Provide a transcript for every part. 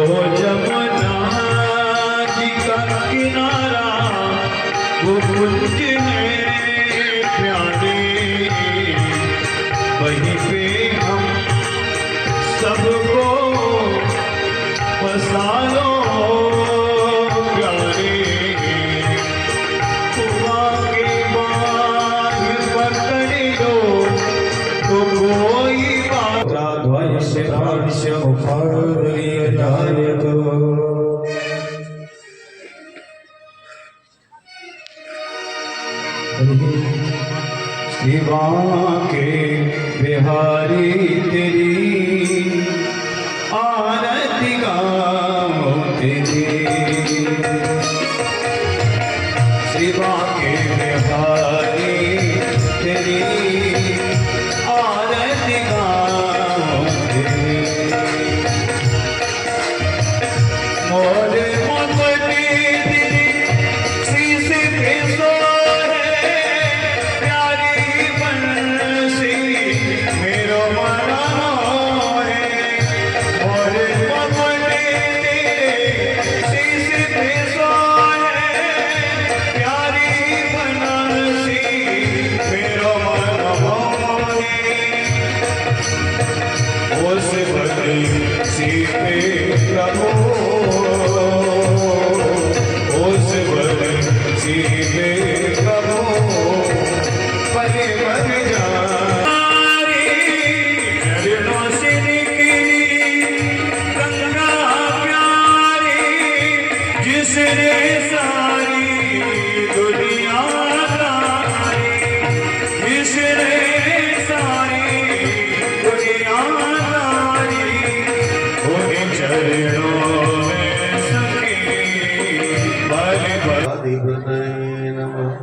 जमुना जी का किनारा वो कुंज है प्यारे, वहीं पे हम सबको बसा लो प्यारे। कुआं के बाग पकड़ लो तो कोई ध्वस्य भाष्य उपादयतो शिवा के बिहारी तेरी आरती गाओ तेरी, शिवा के बिहारी तेरी आरती गाओ तेरी। मोरे मोहब्बती तेरी शीश पे सोहे प्यारी बंसी मेरो मना है। मोरे मोहब्बती तेरी शीश पे सोहे प्यारी बंसी मेरो मना है। उस बंसी पे प्रभु, उस बंसी पे प्रभु पले बन जारी। चरणों से निकली गंगा प्यारी, जिसने सारी दुनिया तारी, जिसने सारी दुनिया तारी, उन चरणों में सखी बल बल। आदिवृतये नमः।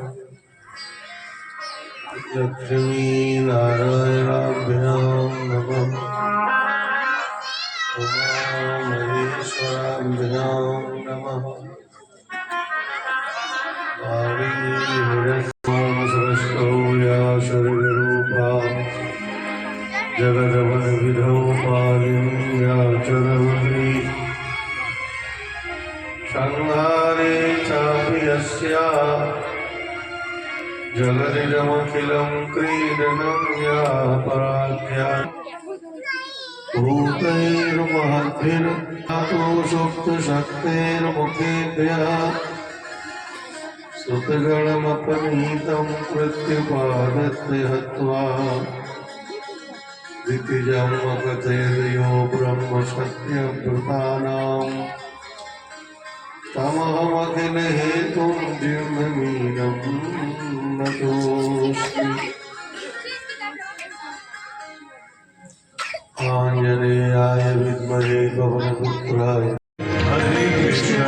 लक्ष्मी नारायणाभ्यां नमः। उमामहेश्वराभ्यां नमः। सृष्टौ या सर्वरूपा जगदवद्विधौ पालिं या चरमती, संहारे चापि यस्या जगदिदमखिलं क्रीडनं या पराख्या। भूतैर्महद्भिर्जातो सुप्तशक्तेर्मुखेभ्यः श्रुतगणमपनीतं प्रत्युपादत्य हत्वा दितिजम् अकथयदयो ब्रह्म सत्यव्रतानां तमहमखिल हेतुं जीर्णमीनं नतोऽस्मि। आञ्जनेयाय विद्महे पवनपुत्राय। हरे कृष्ण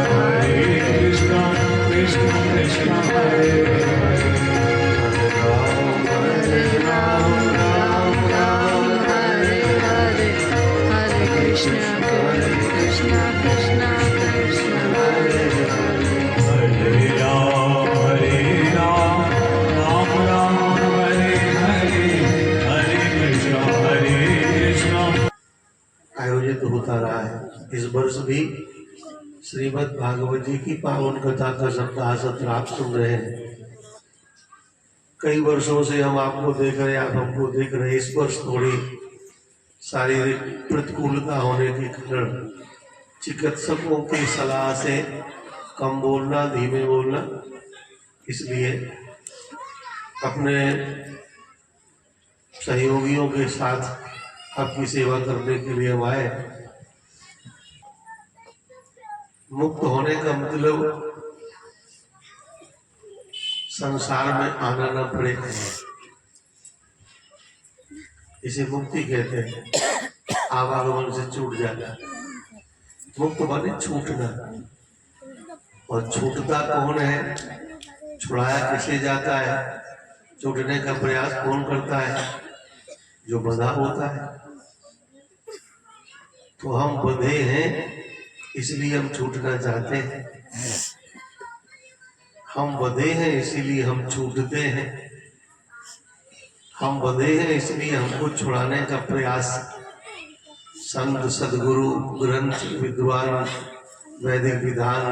कृष्ण कृष्ण हरे हरे, हरे राम राम राम हरे हरे, हरे कृष्ण कृष्ण कृष्ण कृष्ण हरे हरे। हरे राम राम राम हरे हरे, हरे कृष्ण आयोजित होता रहा है। इस वर्ष भी श्रीमद् भागवत जी की पावन कथा का सप्ताह सत्र आप सुन रहे हैं। कई वर्षों से हम आपको देख रहे हैं, आप हमको देख रहे हैं। इस वर्ष थोड़ी शारीरिक प्रतिकूलता होने के कारण चिकित्सकों की सलाह से कम बोलना, धीमे बोलना, इसलिए अपने सहयोगियों के साथ आपकी सेवा करने के लिए हम आए। मुक्त होने का मतलब संसार में आना न पड़े, इसे मुक्ति कहते हैं। आवागमन से छूट जाना, मुक्त माने छूटना। और छूटता कौन है, छुड़ाया किसे जाता है, छूटने का प्रयास कौन करता है, जो बंधा होता है। तो हम बंधे हैं इसलिए हम छूटना चाहते हैं, हम बंधे हैं इसीलिए हम छूटते हैं, हम बंधे हैं इसलिए हमको छुड़ाने का प्रयास संत सदगुरु ग्रंथ विद्वान वैदिक विधान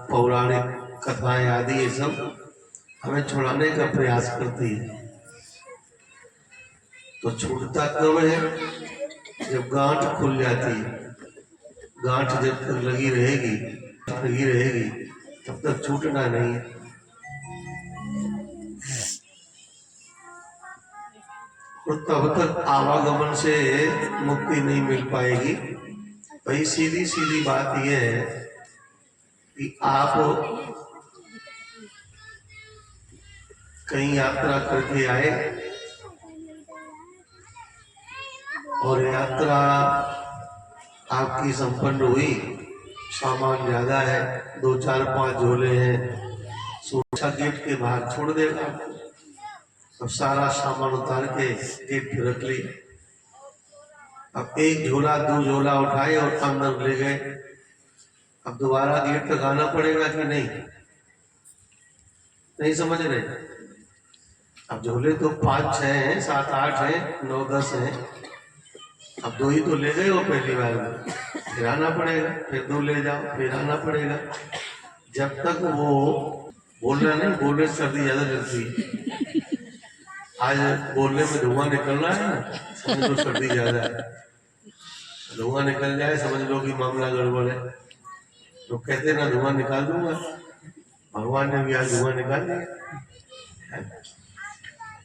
पौराणिक कथाएं आदि ये सब हमें छुड़ाने का प्रयास करती है। तो छूटता कब है? जब गांठ खुल जाती है। गांठ जब तक लगी रहेगी तब तक छूटना नहीं है। और तब तक आवागमन से मुक्ति नहीं मिल पाएगी। भाई सीधी सीधी बात यह है कि आप कहीं यात्रा करके आए और यात्रा आपकी संपन्न हुई, सामान ज्यादा है, 2 4 5 झोले हैं, सुरक्षा गेट के बाहर छोड़ देगा। अब सारा सामान उतार के गेट पे रख ली। अब 1 झोला 2 झोला उठाए और अंदर ले गए। अब दोबारा गेट तक आना पड़ेगा कि नहीं? नहीं समझ रहे? अब झोले तो 5 6 हैं, 7 8 हैं, 9 10 हैं। अब 2 ही तो ले गए वो पहली बार में, फिर आना पड़ेगा, फिर 2 ले जाओ, फिर आना पड़ेगा। जब तक वो बोलना नहीं, बोलने से सर्दी ज्यादा लगती है। आज बोलने में धुआं निकल रहा है ना, समझ लो सर्दी ज्यादा है। धुआं निकल जाए समझ लो कि मामला गड़बड़ है। तो कहते ना धुआं निकाल दूंगा, भगवान ने भी आज धुआं निकाल दिया।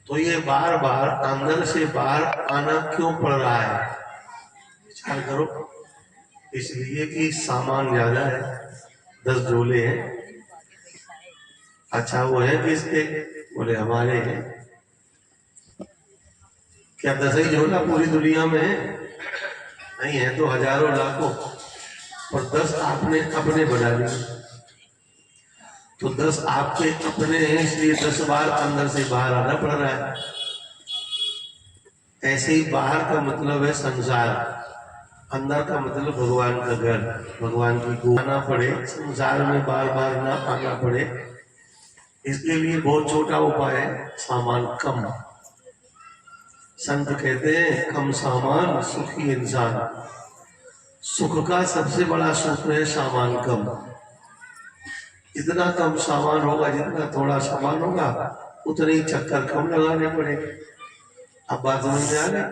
तो ये बार बार अंदर से बाहर आना क्यों पड़ रहा है? विचार करो। इसलिए कि सामान ज्यादा है, 10 झोले हैं। अच्छा वो है किसके? बोले हमारे हैं। क्या 10 ही झोला पूरी दुनिया में है? नहीं है तो हजारों लाखों, और 10 आपने अपने बना लिए। तो 10 आपके अपने हैं, इसलिए 10 बार अंदर से बाहर आना पड़ रहा है। ऐसे ही बाहर का मतलब है संसार, अंदर का मतलब भगवान का घर, भगवान की गोद आना पड़े, संसार में बार बार ना आना पड़े। इसके लिए बहुत छोटा उपाय है, सामान कम। संत कहते हैं कम सामान सुखी इंसान। सुख का सबसे बड़ा सूत्र है सामान कम। जितना कम सामान होगा, जितना थोड़ा सामान होगा, उतने ही चक्कर कम लगाने पड़ेंगे। अब बात समझ में आ गई?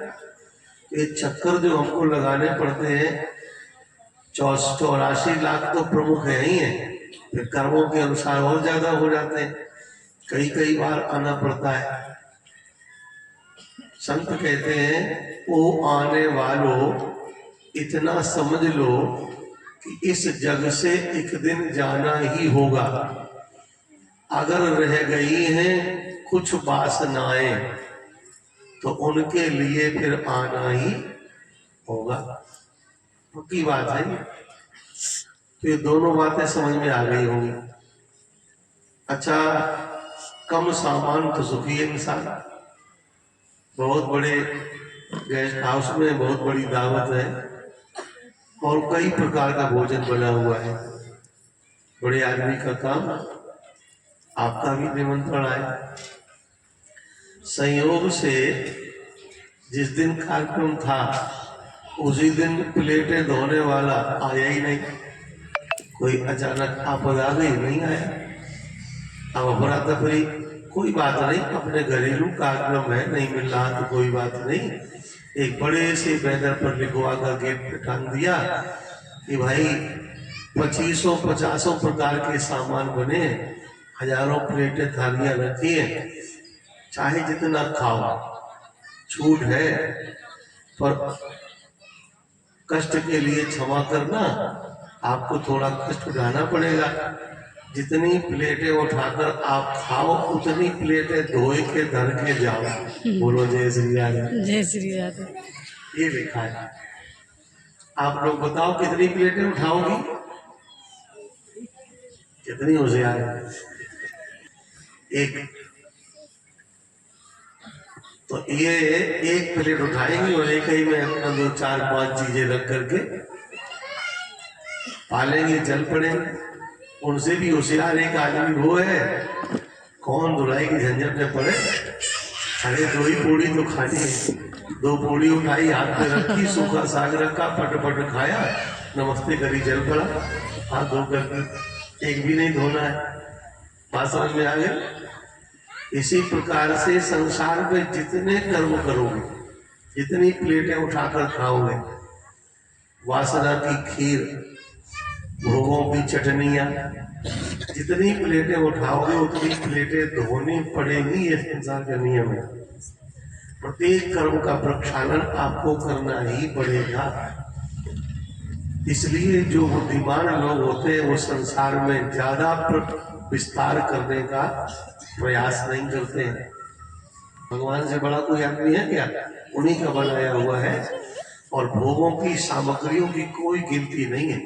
ये चक्कर जो हमको लगाने पड़ते हैं, 84 लाख तो प्रमुख है ही है, फिर कर्मों के अनुसार और ज्यादा हो जाते हैं। कई बार आना पड़ता है। संत कहते हैं ओ आने वालों, इतना समझ लो कि इस जग से एक दिन जाना ही होगा। अगर रह गई हैं कुछ वासनाएं तो उनके लिए फिर आना ही होगा। पक्की बात है। तो ये दोनों बातें समझ में आ गई होंगी। अच्छा, कम सामान तो सुखी इंसान। बहुत बड़े गेस्ट हाउस में बहुत बड़ी दावत है और कई प्रकार का भोजन बना हुआ है। बड़े आदमी का काम, आपका भी निमंत्रण आए। संयोग से जिस दिन कार्यक्रम था उसी दिन प्लेटें धोने वाला आया ही नहीं। कोई अचानक आपद आ गई, नहीं आया। अब अफरा तफरी, कोई बात नहीं, अपने घरेलू कार्यक्रम है, नहीं मिल रहा तो कोई बात नहीं। एक बड़े से बैनर पर लिखवा कर गेट पे टांग दिया कि भाई 2500 प्रकार के सामान बने, हजारों प्लेटें थालियां रखी है, चाहे जितना खाओ, छूट है, पर कष्ट के लिए क्षमा करना, आपको थोड़ा कष्ट उठाना पड़ेगा। जितनी प्लेटें उठाकर आप खाओ उतनी प्लेटें धोए के धर के जाओ। बोलो जय श्री राधे। जय श्री राधे। ये लिखा है। आप लोग बताओ कितनी प्लेटें उठाओगी? कितनी होशियार है? एक। तो ये एक प्लेट उठाएंगी और एक ही में अपना 2 4 5 चीजें रख करके पालेंगे, चल पड़ेंगे। उनसे भी होशियार एक आदमी वो है, कौन धुलाई की झंझट में पड़े, अरे 2 ही पूड़ी तो खानी है। 2 पूड़ी उठाई, हाथ में रखी, सूखा साग रखा, पट पट खाया, नमस्ते करी, जल पड़ा, हाथ धो करके, एक भी नहीं धोना है। बात समझ में आ गई? इसी प्रकार से संसार में जितने कर्म करोगे, जितनी प्लेटें उठाकर खाओगे, वासना की खीर, भोगों की चटनियां, जितनी प्लेटें उठाओगे उतनी प्लेटें धोनी पड़ेगी। ये संसार का नियम है। प्रत्येक कर्म का प्रक्षालन आपको करना ही पड़ेगा। इसलिए जो बुद्धिमान लोग होते हैं वो संसार में ज्यादा विस्तार करने का प्रयास नहीं करते हैं। भगवान से बड़ा कोई आदमी है क्या? उन्हीं का बनाया हुआ है। और भोगों की सामग्रियों की कोई गिनती नहीं है।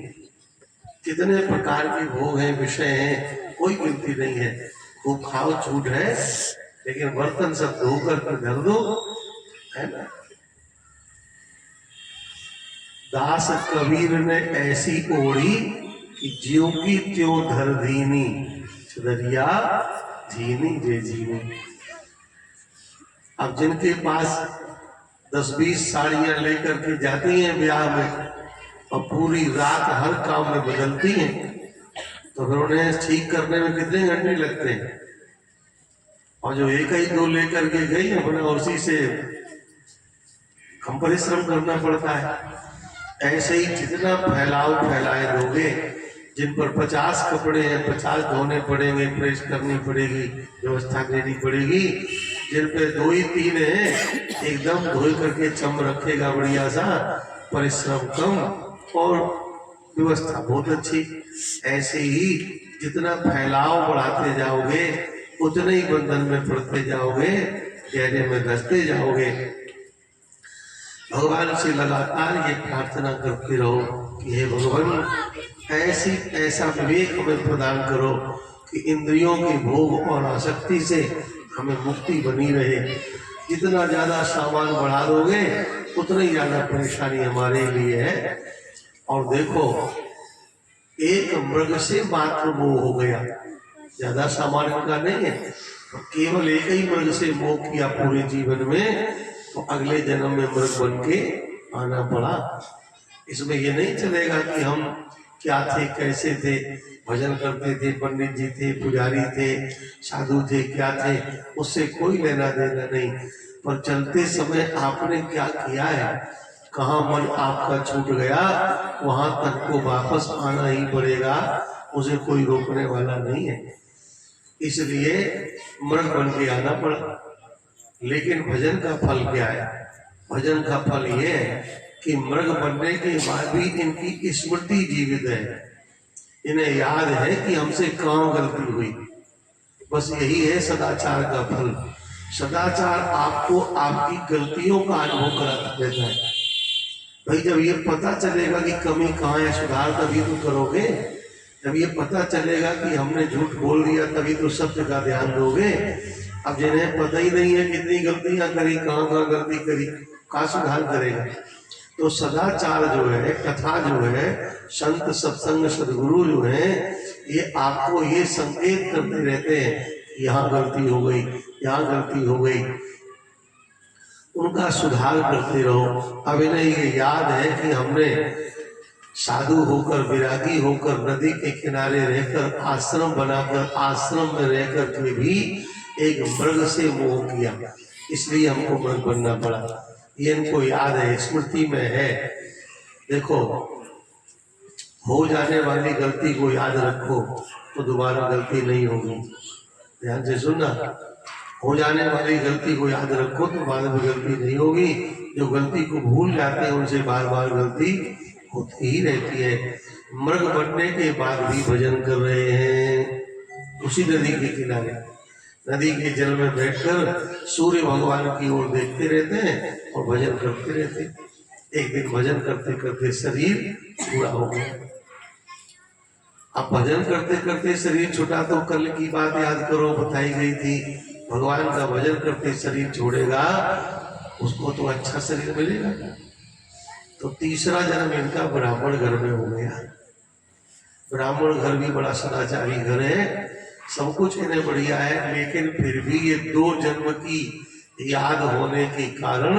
कितने प्रकार के भोग हैं, विषय हैं, कोई गिनती नहीं है। खूब खाओ, छूट है, लेकिन बर्तन सब धोकर के धर दो, है ना। दास कबीर ने ऐसी ओढ़ी कि ज्यों की त्यों धर दीनी, दरिया धीनी जे जीनी। अब जिनके पास 10-20 साड़ियां लेकर के जाती हैं ब्याह में और पूरी रात हर काम में बदलती हैं, तो फिर उन्हें ठीक करने में कितने घंटे लगते हैं। और जो एक ही 2 लेकर के गई अपना उसी से कम परिश्रम करना पड़ता है। ऐसे ही जितना फैलाए दोगे, जिन पर 50 कपड़े हैं 50 धोने पड़ेंगे, प्रेस करनी पड़ेगी, व्यवस्था देनी पड़ेगी। जिन पे 2 ही 3 है, एकदम धोए करके चम रखेगा बढ़िया सा, परिश्रम कम और व्यवस्था बहुत अच्छी। ऐसे ही जितना फैलाव बढ़ाते जाओगे उतने ही बंधन में पड़ते जाओगे, गहरे में धंसते जाओगे। भगवान से लगातार ये प्रार्थना करते रहो कि हे भगवान, ऐसा विवेक हमें प्रदान करो कि इंद्रियों के भोग और आसक्ति से हमें मुक्ति बनी रहे। जितना ज्यादा सामान बढ़ा दोगे उतनी ज्यादा परेशानी हमारे लिए है। और देखो, एक मृग से मात्र मोह हो गया, ज्यादा सामान इनका नहीं है, तो केवल एक ही मृग से मोह किया पूरे जीवन में, तो अगले जन्म में मृग बन के आना पड़ा। इसमें ये नहीं चलेगा कि हम क्या थे, कैसे थे, भजन करते थे, पंडित जी थे, पुजारी थे, साधु थे, क्या थे, उससे कोई लेना देना नहीं। पर चलते समय आपने क्या किया है, कहाँ मन आपका छूट गया, वहां तक को वापस आना ही पड़ेगा, उसे कोई रोकने वाला नहीं है। इसलिए मृग बन के आना पड़ा। लेकिन भजन का फल क्या है? भजन का फल ये है कि मृग बनने के बाद भी इनकी स्मृति जीवित है। इन्हें याद है कि हमसे कहाँ गलती हुई। बस यही है सदाचार का फल। सदाचार आपको आपकी गलतियों का अनुभव करा देता है। भाई जब ये पता चलेगा कि कमी कहाँ है, सुधार तभी तो करोगे। जब ये पता चलेगा कि हमने झूठ बोल दिया तभी तो सत्य का ध्यान दोगे। अब जिन्हें पता ही नहीं है कितनी गलतियां करी, कहाँ गलती करी, कहाँ सुधार करेगा। तो सदाचार जो है, कथा जो है, संत सत्संग सदगुरु जो है, ये आपको ये संकेत करते रहते हैं, यहाँ गलती हो गई, यहाँ गलती हो गई, उनका सुधार करते रहो। अब इन्हें ये याद है कि हमने साधु होकर, विरागी होकर, नदी के किनारे रहकर, आश्रम बनाकर, आश्रम में रहकर के भी एक मृग से मोह किया, इसलिए हमको मृग बनना पड़ा। ये इनको याद है, स्मृति में है। देखो, हो जाने वाली गलती को याद रखो तो दोबारा गलती नहीं होगी। ध्यान से सुनना, हो जाने वाली गलती को याद रखो तो बाद में गलती नहीं होगी। जो गलती को भूल जाते हैं उनसे बार बार गलती होती ही रहती है। मृग बनने के बाद भी भजन कर रहे हैं उसी नदी के किनारे, नदी के जल में बैठकर सूर्य भगवान की ओर देखते रहते हैं और भजन करते रहते हैं। एक दिन भजन करते करते शरीर पूरा हो गया। अब भजन करते करते शरीर छूटा तो कल की बात याद करो, बताई गई थी, भगवान का भजन करते शरीर छोड़ेगा उसको तो अच्छा शरीर मिलेगा। तो तीसरा जन्म इनका ब्राह्मण घर में हो गया। ब्राह्मण घर भी बड़ा सदाचारी घर है, सब कुछ इन्हें बढ़िया है, लेकिन फिर भी ये 2 जन्म की याद होने के कारण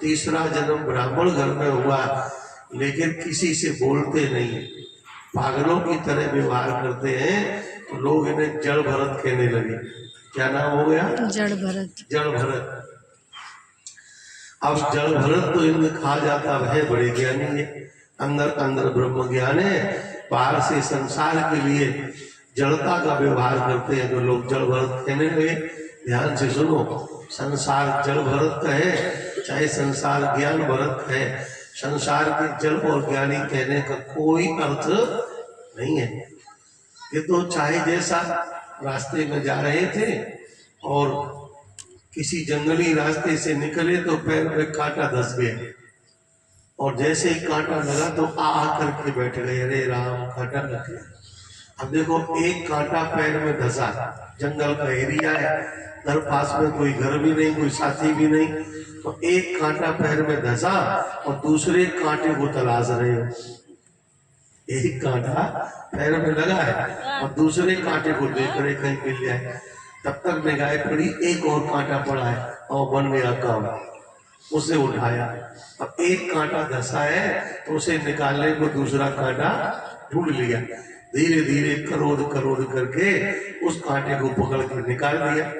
तीसरा जन्म ब्राह्मण घर में हुआ, लेकिन किसी से बोलते नहीं, पागलों की तरह व्यवहार करते हैं, तो लोग इन्हें जड़ भरत कहने लगे। क्या नाम हो गया? जड़ भरत। जड़ भरत। अब जड़ भरत तो इनमें कहा जाता है बड़े ज्ञानी है, अंदर अंदर ब्रह्म ज्ञान है, बाहर से संसार के लिए जड़ता का व्यवहार करते हैं, तो लोग जड़ भरत कहने लगे। ध्यान से सुनो, संसार जड़ भरत का है, चाहे संसार ज्ञान भरत है, संसार के जड़ और ज्ञानी कहने का कोई अर्थ नहीं है। ये तो चाहे जैसा रास्ते में जा रहे थे और किसी जंगली रास्ते से निकले तो पैर में कांटा धस गया, और जैसे ही कांटा लगा तो आ करके बैठ गए, अरे राम कांटा लग गया। अब देखो, एक कांटा पैर में धसा, जंगल का एरिया है, घर पास में कोई घर भी नहीं, कोई साथी भी नहीं, तो एक कांटा पैर में धसा और दूसरे कांटे को तलाश रहे हो। एक कांटा पैर में लगा है और दूसरे कांटे को देख रहे कहीं मिल जाए, तब तक निगाह पड़ी, एक और कांटा पड़ा है और बन गया काम, उसे उठाया। अब एक कांटा धसा है तो उसे निकालने को दूसरा कांटा ढूंढ लिया, धीरे धीरे करोड़ करोड़ करके उस कांटे को पकड़ के निकाल दिया,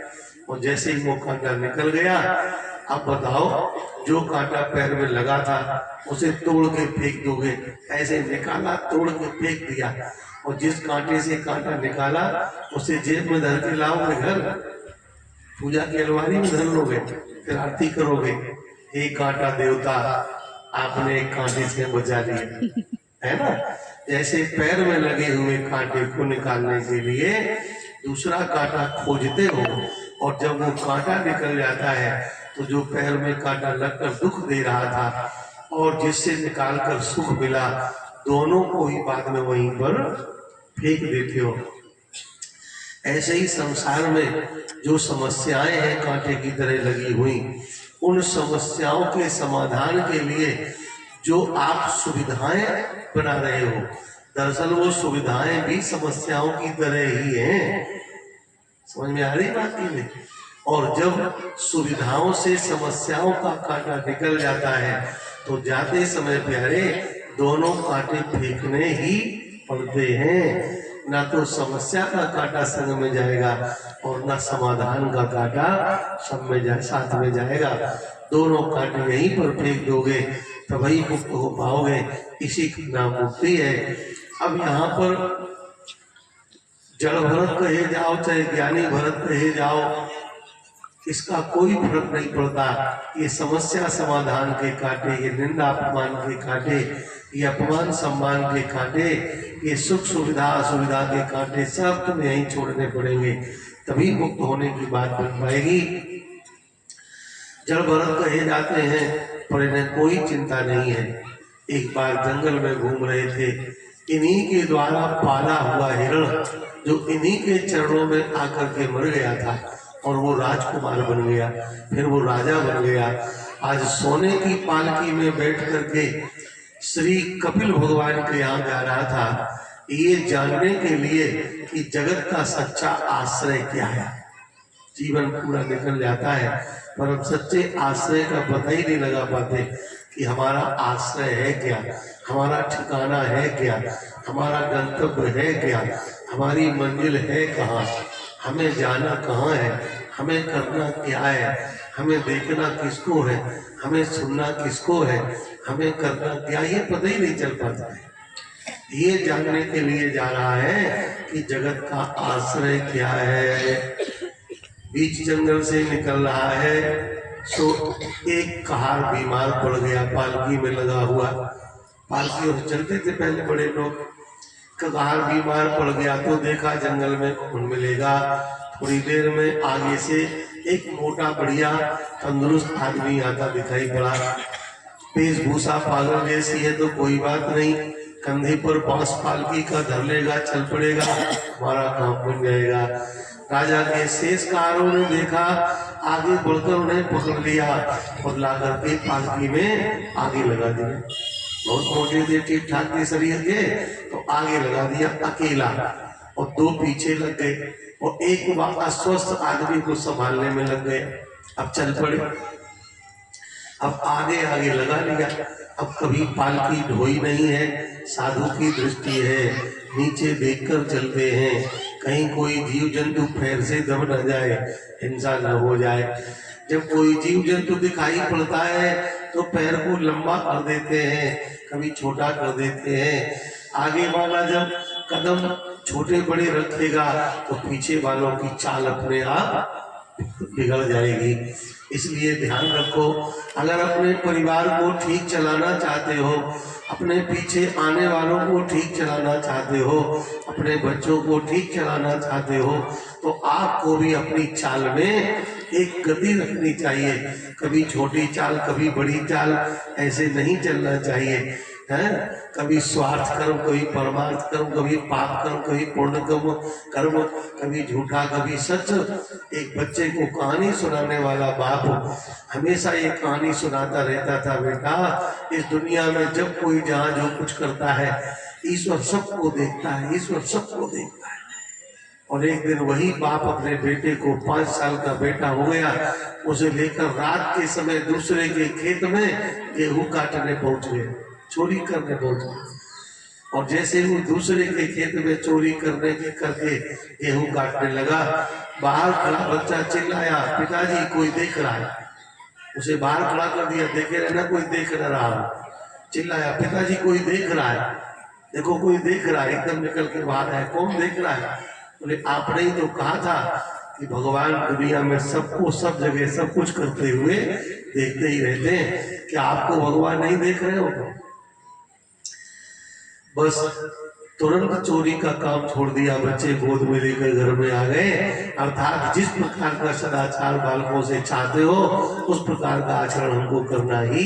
और जैसे ही वो कांटा निकल गया, अब बताओ, जो कांटा पैर में लगा था उसे तोड़ के फेंक दोगे? ऐसे निकाला, तोड़ के फेंक दिया, और जिस कांटे से कांटा निकाला उसे जेब में धर के लाओगे घर, पूजा की अलमारी में धर लोगे, फिर आरती करोगे, एक कांटा देवता आपने एक कांटे से बचा लिया, है ना। जैसे पैर में लगे हुए कांटे को निकालने के लिए दूसरा कांटा खोजते हो, और जब वो कांटा निकल जाता है तो जो पैर में कांटा लगकर दुख दे रहा था और जिससे निकालकर सुख मिला, दोनों को ही बाद में वहीं पर फेंक देते हो। ऐसे ही संसार में जो समस्याएं हैं कांटे की तरह लगी हुई, उन समस्याओं के समाधान के लिए जो आप सुविधाएं बना रहे हो, दरअसल वो सुविधाएं भी समस्याओं की तरह ही हैं। समझ में आ रही बात की नहीं? और जब सुविधाओं से समस्याओं का कांटा निकल जाता है तो जाते समय प्यारे दोनों कांटे फेंकने ही पड़ते हैं, ना तो समस्या का कांटा संग में जाएगा और ना समाधान का कांटा सब में साथ में जाएगा। दोनों कांटे यहीं पर फेंक दोगे तो वही मुक्त हो पाओगे, इसी का नाम मुक्ति है। अब यहाँ पर जड़ भरत कहे जाओ चाहे ज्ञानी भरत कहे जाओ, इसका कोई फर्क नहीं पड़ता। ये समस्या समाधान के कांटे, ये निंदा अपमान के कांटे, ये अपमान सम्मान के कांटे, ये सुख सुविधा असुविधा के कांटे, सब तुम्हें यहीं छोड़ने पड़ेंगे, तभी मुक्त होने की बात बन पाएगी। जड़ भरत कहे जाते हैं, पर इन्हें कोई चिंता नहीं है। एक बार जंगल में घूम रहे थे, इन्हीं के द्वारा पाला हुआ हिरण जो इन्हीं के चरणों में आकर के मर गया था और वो राजकुमार बन गया, फिर वो राजा बन गया। आज सोने की पालकी में बैठ करके श्री कपिल भगवान के यहाँ जा रहा था, ये जानने के लिए कि जगत का सच्चा आश्रय क्या है। जीवन पूरा निकल जाता है पर हम सच्चे आश्रय का पता ही नहीं लगा पाते कि हमारा आश्रय है क्या, हमारा ठिकाना है क्या, हमारा गंतव्य है क्या, हमारी मंजिल है कहाँ, हमें जाना कहाँ है, हमें करना क्या है, हमें देखना किसको है, हमें सुनना किसको है, हमें करना क्या, ये पता ही नहीं चल पाता है। ये जानने के लिए जा रहा है कि जगत का आश्रय क्या है। बीच जंगल से निकल रहा है तो एक कहार बीमार पड़ गया, पालकी में लगा हुआ, पालकी और चलते थे पहले बड़े लोग। कहार बीमार पड़ गया तो देखा जंगल में कौन मिलेगा। थोड़ी देर में आगे से एक मोटा बढ़िया तंदुरुस्त आदमी आता दिखाई पड़ा। वेशभूषा पागल जैसी है तो कोई बात नहीं, कंधे पर बांस पालकी का धर लेगा, चल पड़ेगा, हमारा काम बन जाएगा। राजा के शेषकारों ने देखा, आगे बढ़कर उन्हें पकड़ लिया और लाकर के पालकी में आगे लगा दिया। बहुत मोटे थे, ठीक ठाक के शरीर के, तो आगे लगा दिया अकेला और दो पीछे लग गए और एक अस्वस्थ आदमी को संभालने में लग गए। अब चल पड़े। अब आगे आगे लगा लिया। अब कभी पालकी ढोई नहीं है, साधु की दृष्टि है, नीचे देखकर चलते हैं, कहीं कोई जीव जंतु पैर से दब न जाए, हिंसा न हो जाए। जब कोई जीव जंतु दिखाई पड़ता है तो पैर को लंबा कर देते हैं, कभी छोटा कर देते हैं। आगे वाला जब कदम छोटे बड़े रखेगा तो पीछे वालों की चाल अपने आप बिगड़ जाएगी। इसलिए ध्यान रखो, अगर अपने परिवार को ठीक चलाना चाहते हो, अपने पीछे आने वालों को ठीक चलाना चाहते हो, अपने बच्चों को ठीक चलाना चाहते हो, तो आपको भी अपनी चाल में एक गति रखनी चाहिए। कभी छोटी चाल, कभी बड़ी चाल, ऐसे नहीं चलना चाहिए, है। कभी स्वार्थ कर्म, कभी परमार्थ कर्म, कभी पाप कर्म, कभी पुण्य कर्म, कभी झूठा, कभी सच। एक बच्चे को कहानी सुनाने वाला बाप हमेशा ये कहानी सुनाता रहता था, बेटा इस दुनिया में जब कोई जहाँ जो कुछ करता है, ईश्वर सबको देखता है, ईश्वर सबको देखता है। और एक दिन वही बाप अपने बेटे को, 5 साल का बेटा हो गया, उसे लेकर रात के समय दूसरे के खेत में गेहूं काटने पहुंच गए, चोरी करने पहुंच गए। और जैसे वो दूसरे के खेत में चोरी करने के करके गेहूं काटने लगा, बाहर खड़ा बच्चा चिल्लाया, पिताजी कोई देख रहा है। उसे बाहर खड़ा कर दिया, देखे रहना, कोई देख न रहा। चिल्लाया, पिताजी कोई देख रहा है, देखो कोई देख रहा है। एकदम निकल के बाहर है, कौन देख रहा है? बोले आपने ही तो कहा था कि भगवान दुनिया में सबको सब जगह सब कुछ करते हुए देखते ही रहते हैं, क्या आपको भगवान नहीं देख रहे हो? बस तुरंत चोरी का काम छोड़ दिया, बच्चे गोद में लेकर घर में आ गए। अर्थात जिस प्रकार का सदाचार बालकों से चाहते हो, उस प्रकार का आचरण हमको करना ही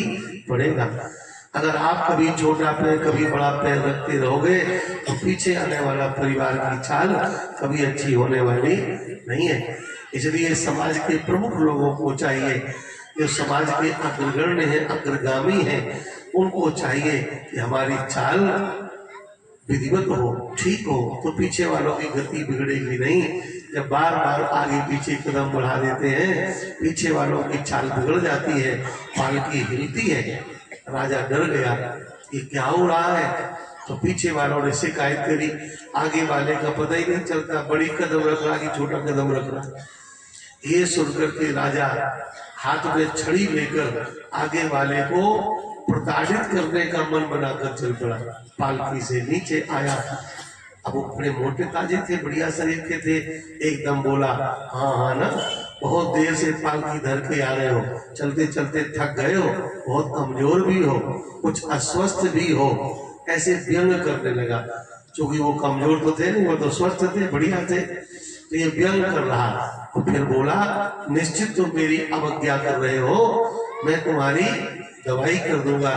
पड़ेगा। अगर आप कभी छोटा पैर कभी बड़ा पैर रखते रहोगे तो पीछे आने वाला परिवार की चाल कभी अच्छी होने वाली नहीं है। इसलिए समाज के प्रमुख लोगों को चाहिए, जो समाज के अग्रगण्य है, अग्रगामी है, उनको चाहिए कि हमारी चाल विधिवत हो, ठीक हो, तो पीछे वालों की गति बिगड़ेगी नहीं। जब बार बार आगे पीछे कदम बढ़ा देते हैं, पीछे वालों की चाल बिगड़ जाती है, पालकी हिलती है। राजा डर गया, ये क्या हो रहा है? तो पीछे वालों ने शिकायत करी, आगे वाले का पता ही नहीं चलता, बड़ी कदम रख रहा कि छोटा कदम रख रहा। ये सुनकर के राजा हाथ में छड़ी लेकर आगे वाले को प्रताड़ित करने का मन बनाकर चल पड़ा। पालकी से नीचे आया, अब वो बड़े मोटे ताजे थे, बढ़िया शरीर के थे। एकदम बोला, हाँ हाँ ना, बहुत देर से पालकी धर के आ रहे हो, चलते चलते थक गए हो, बहुत कमजोर भी हो, कुछ अस्वस्थ भी हो, ऐसे व्यंग करने लगा। क्योंकि वो कमजोर तो थे नहीं, वो तो स्वस्थ थे, बढ़िया थे, तो ये व्यंग कर रहा। और फिर बोला, निश्चित तुम मेरी अवज्ञा कर रहे हो, मैं तुम्हारी दवाई कर दूंगा।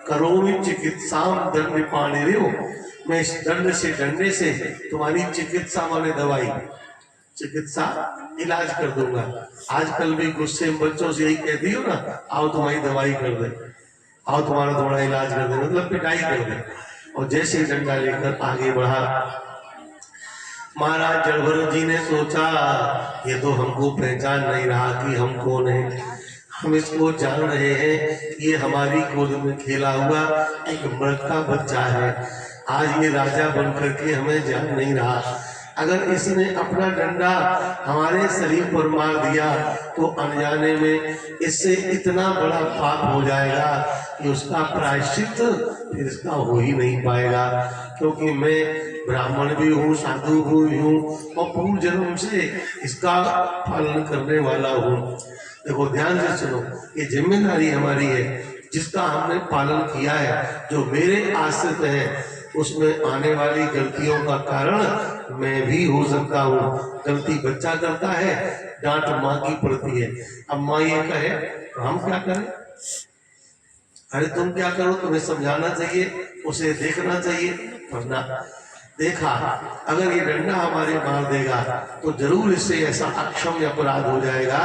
करोमि चिकित्साम दंड पाने हो, मैं इस दंड से, डंडे से तुम्हारी चिकित्सा माने दवाई, चिकित्सा इलाज कर दूंगा। आजकल भी गुस्से में बच्चों से यही कहती हो ना, आओ तुम्हारी दवाई कर दे, आओ तुम्हारा थोड़ा इलाज कर दे, मतलब पिटाई कर दे। और जैसे डंडा लेकर आगे बढ़ा, महाराज जड़भरत जी ने सोचा, ये तो हमको पहचान नहीं रहा कि हम कौन है। हम इसको जान रहे हैं, ये हमारी गोद में खेला हुआ एक मृग का बच्चा है। आज ये राजा बनकर के हमें जान नहीं रहा। अगर इसने अपना डंडा हमारे शरीर पर मार दिया तो अनजाने में इससे इतना बड़ा पाप हो जाएगा कि उसका प्रायश्चित फिर इसका हो ही नहीं पाएगा। क्योंकि मैं ब्राह्मण भी हूँ, साधु भी हूँ, और पूर्व जन्म से इसका पालन करने वाला हूँ। देखो ध्यान से सुनो, ये जिम्मेदारी हमारी है, जिसका हमने पालन किया है। जो मेरे आश्रित है उसमें आने वाली गलतियों का कारण मैं भी हो सकता हूँ। गलती बच्चा करता है, डांट माँ की पड़ती है। अब माँ ये कहे तो हम क्या करें? अरे तुम क्या करो, तुम्हें समझाना चाहिए, उसे देखना चाहिए। वरना देखा, अगर ये डंडा हमारे मार देगा तो जरूर इससे ऐसा अक्षम्य अपराध हो जाएगा।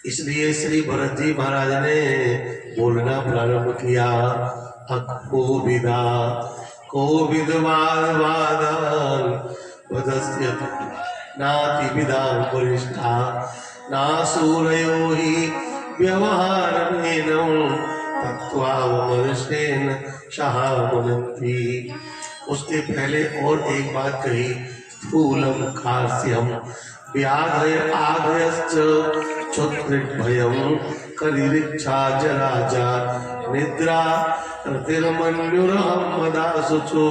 इसलिए श्री भरत जी महाराज ने बोलना प्रारंभ किया, अकोविदा कोविदवाद वादान वदस्यति नाति विदां वरिष्ठा नासूरयो हि व्यवहारमेनं तत्त्वावमर्शेन शहामुनन्ति। उसके पहले और एक बात कही, स्थूलम खास्यम व्याधय आधयश्च क्षुद्रभयं कलिरिच्छा जराजा निद्रा रतिर्मन्युरहं मदासुचो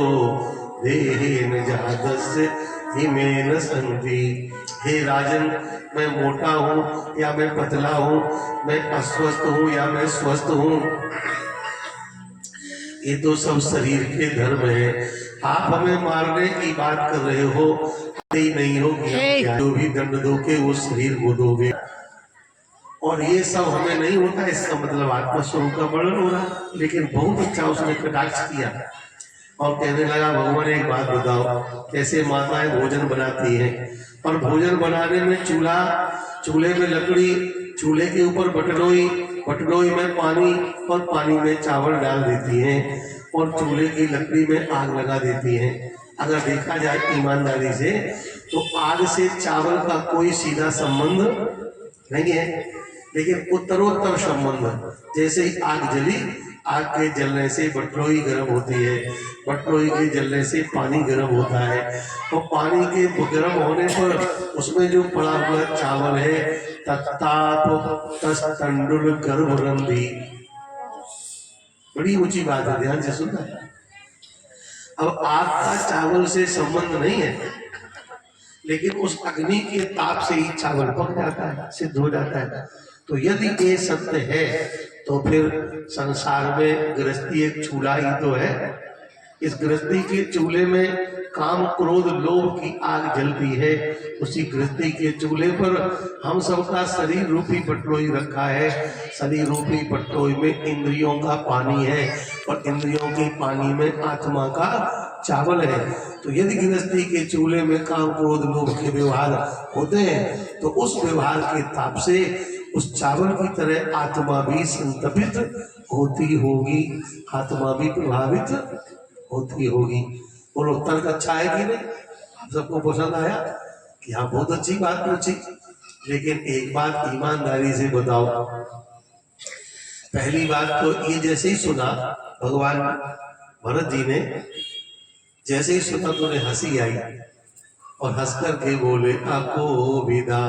देहेन जातस्य हिमेन संति। हे राजन, मैं मोटा हूँ या मैं पतला हूँ, मैं अस्वस्थ हूँ या मैं स्वस्थ हूँ, ये तो सब शरीर के धर्म है। आप हमें मारने की बात कर रहे हो, ही नहीं होगी, जो भी दंड दोगे वो शरीर को दोगे। और ये सब हमें नहीं होता, इसका मतलब आत्मा स्वरूप का वर्णन हो रहा। लेकिन बहुत अच्छा उसने कटाक्ष किया और कहने लगा, भगवान एक बात बताओ, कैसे माताएं भोजन बनाती हैं, और भोजन बनाने में चूल्हे में लकड़ी, चूल्हे के ऊपर बटलोई, बटलोई में पानी, और पानी में चावल डाल देती हैं, और चूल्हे की लकड़ी में आग लगा देती हैं। अगर देखा जाए ईमानदारी से तो आग से चावल का कोई सीधा संबंध नहीं है, लेकिन उत्तरोत्तर संबंध। जैसे ही आग जली, आग के जलने से बटलोई गर्म होती है, बटलोई के जलने से पानी गर्म होता है, तो पानी के गर्म होने पर उसमें जो पड़ा हुआ चावल है, तत्ताप तंडुल गर्भरंधी। बड़ी ऊंची बात है, ध्यान से सुनना। अब आग का चावल से संबंध नहीं है, लेकिन उस अग्नि के ताप से ही चावल पक जाता है, सिद्ध हो जाता है। तो यदि ये सत्य है तो फिर संसार में गृहस्थी एक चूल्हा ही तो है। इस गृहस्थी के चूल्हे में काम क्रोध लोभ की आग जलती है। उसी गृहस्थी के चूल्हे पर हम सबका शरीर रूपी पटलोई रखा है। शरीर रूपी पटलोई में इंद्रियों का पानी है, और इंद्रियों के पानी में आत्मा का चावल है। तो यदि गृहस्थी के चूल्हे में काम क्रोध लोभ के व्यवहार होते हैं, तो उस व्यवहार के ताप से उस चावल की तरह आत्मा भी संतपित होती होगी, आत्मा भी प्रभावित होती होगी। बोलो, तर्क अच्छा है कि नहीं? आप सबको पसंद आया कि हाँ, बहुत अच्छी बात पूछी। लेकिन एक बात ईमानदारी से बताओ, पहली बात तो ये जैसे ही सुना भगवान भरत जी ने, जैसे ही सुना तो उन्हें हंसी आई और हंस करके बोले, आपको विदा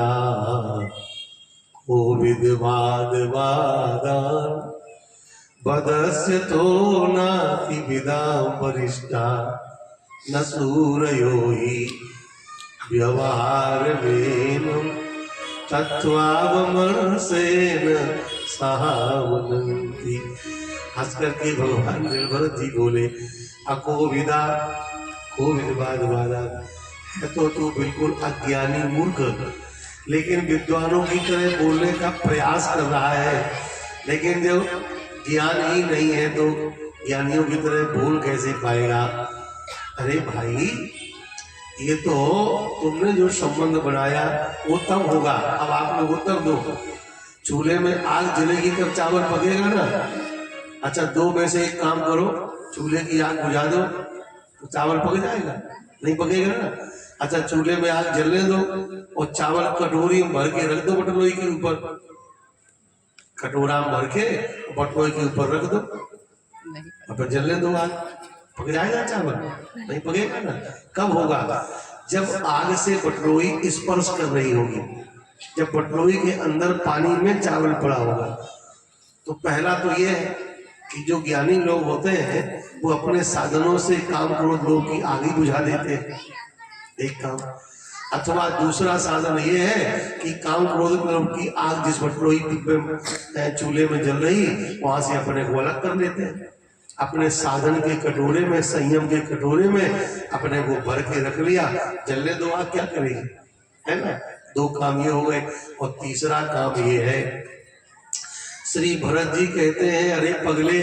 कोविद वाद वादान बदस्य तो नाति विदा वरिष्ठा न सूरयो ही व्यवहार वेनम तत्वावमर्शेन सहावनन्ति। हंस करके भगवान भरत जी बोले, अकोविदा कोविद वाद वादान, है तो तू बिल्कुल अज्ञानी मूर्ख, लेकिन विद्वानों की तरह बोलने का प्रयास कर रहा है। लेकिन जब ज्ञान ही नहीं है तो ज्ञानियों की तरह बोल कैसे पाएगा? अरे भाई, ये तो तुमने जो संबंध बनाया वो तब होगा। अब आप लोग उत्तर दो, चूल्हे में आग जलेगी तब चावल पकेगा ना? अच्छा, दो में से एक काम करो, चूल्हे की आग बुझा दो तो चावल पक जाएगा? नहीं पकेगा ना। अच्छा, चूल्हे में आग जलने दो और चावल कटोरी में भर के रख दो, बटलोई के ऊपर, कटोरा में भर के बटलोई के ऊपर रख दो, और फिर जलने दो, आग पक जाएगा चावल? नहीं पकेगा ना। कब होगा? जब आग से बटलोई स्पर्श कर रही होगी, जब बटलोई के अंदर पानी में चावल पड़ा होगा। तो पहला तो ये है कि जो ज्ञानी लोग होते हैं वो अपने साधनों से काम क्रोध लोग की आग ही बुझा देते हैं, एक काम। अथवा दूसरा साधन ये है कि काम क्रोध लोग की आग जिस बटलोई चूल्हे में जल रही, वहां से अपने को अलग कर लेते हैं, अपने साधन के कटोरे में, संयम के कटोरे में अपने को भर के रख लिया, जलने दो, आग क्या करेगी, है ना। दो काम ये हो गए। और तीसरा काम ये है, श्री भरत जी कहते हैं, अरे पगले,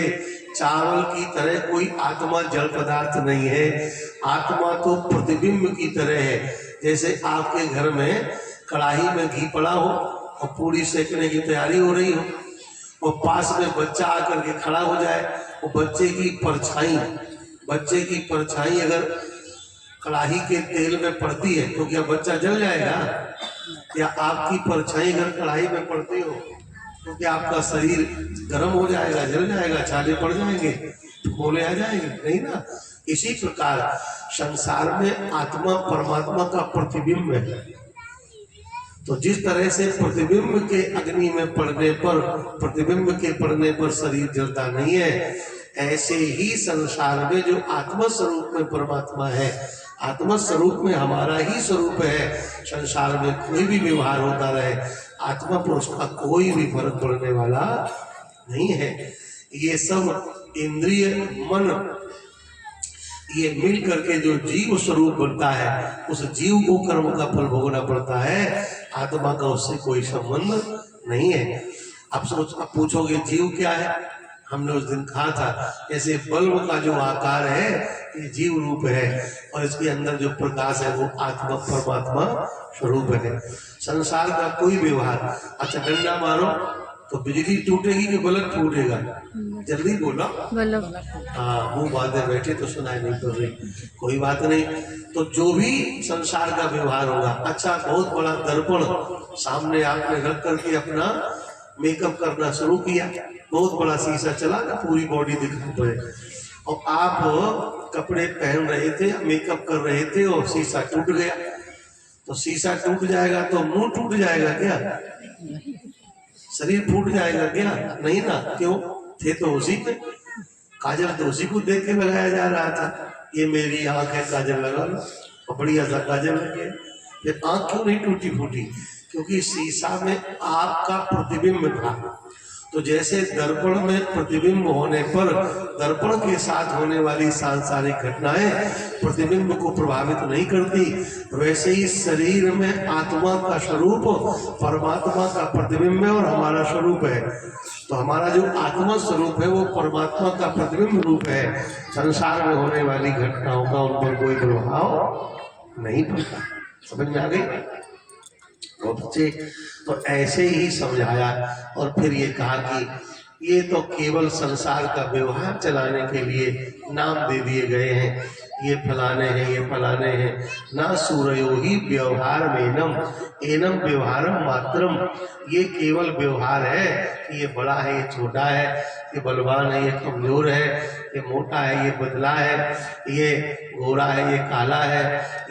चावल की तरह कोई आत्मा जल पदार्थ नहीं है। आत्मा तो प्रतिबिंब की तरह है। जैसे आपके घर में कढ़ाई में घी पड़ा हो और पूरी सेकने की तैयारी हो रही हो, और पास में बच्चा आकर के खड़ा हो जाए, और बच्चे की परछाई अगर कढ़ाई के तेल में पड़ती है तो क्या बच्चा जल जाएगा? या आपकी परछाई अगर कढ़ाई में पड़ती हो, क्योंकि आपका शरीर गर्म हो जाएगा, जल जाएगा, छाले पड़ जाएंगे, बोले आ जाएंगे, नहीं ना। इसी प्रकार संसार में आत्मा परमात्मा का प्रतिबिंब है। तो जिस तरह से प्रतिबिंब के अग्नि में पड़ने पर, प्रतिबिंब के पड़ने पर शरीर जलता नहीं है, ऐसे ही संसार में जो आत्मा स्वरूप में परमात्मा है, आत्मा स्वरूप में हमारा ही स्वरूप है, संसार में कोई भी व्यवहार होता रहे, आत्मा पर उसका कोई भी फर्क पड़ने वाला नहीं है। ये सब इंद्रिय मन ये मिल करके जो जीव स्वरूप बनता है, उस जीव को कर्म का फल भोगना पड़ता है, आत्मा का उससे कोई संबंध नहीं है। आप पूछोगे जीव क्या है? हमने उस दिन कहा था, ऐसे बल्ब का जो आकार है ये जीव रूप है, और इसके अंदर जो प्रकाश है वो आत्मा परमात्मा स्वरूप है। संसार का कोई व्यवहार, अच्छा डंडा मारो तो बिजली टूटेगी कि बल्ब टूटेगा? जल्दी बोलो। बल्ब। हाँ, मुंह बांधे बैठे तो सुनाई नहीं पड़ रही, कोई बात नहीं। तो जो भी संसार का व्यवहार होगा, अच्छा बहुत बड़ा दर्पण सामने आपने रख करके अपना मेकअप करना शुरू किया, बहुत बड़ा शीशा चला ना, पूरी बॉडी दिखाई पड़े, और आप कपड़े पहन रहे थे, मेकअप कर रहे थे और शीशा टूट गया, तो शीशा टूट जाएगा तो मुंह टूट जाएगा क्या? शरीर फूट जाएगा क्या? नहीं ना। क्यों? थे तो उसी पे, काजल तो उसी को देख के लगाया जा रहा था, ये मेरी आंख है काजल लगा लो, और बढ़िया सा काजल लगे। फिर आंख क्यों नहीं टूटी फूटी? क्योंकि शीशा में आपका प्रतिबिंब था। तो जैसे दर्पण में प्रतिबिंब होने पर दर्पण के साथ होने वाली सांसारिक घटनाएं प्रतिबिंब को प्रभावित नहीं करती, वैसे ही शरीर में आत्मा का स्वरूप परमात्मा का प्रतिबिंब है और हमारा स्वरूप है। तो हमारा जो आत्मा स्वरूप है वो परमात्मा का प्रतिबिंब रूप है। संसार में होने वाली घटनाओं का उन पर कोई प्रभाव नहीं पड़ता। समझ में आ गई? बहुत अच्छे। तो ऐसे ही समझाया, और फिर ये कहा कि ये तो केवल संसार का व्यवहार चलाने के लिए नाम दे दिए गए हैं, ये फलाने हैं, ये फलाने हैं। ना सूर्यो ही व्यवहार मेनम एनम व्यवहारम मात्रम, ये केवल व्यवहार है कि ये बड़ा है, ये छोटा है, ये बलवान है, ये कमजोर है, ये मोटा है, ये पतला है, ये गोरा है, ये काला है,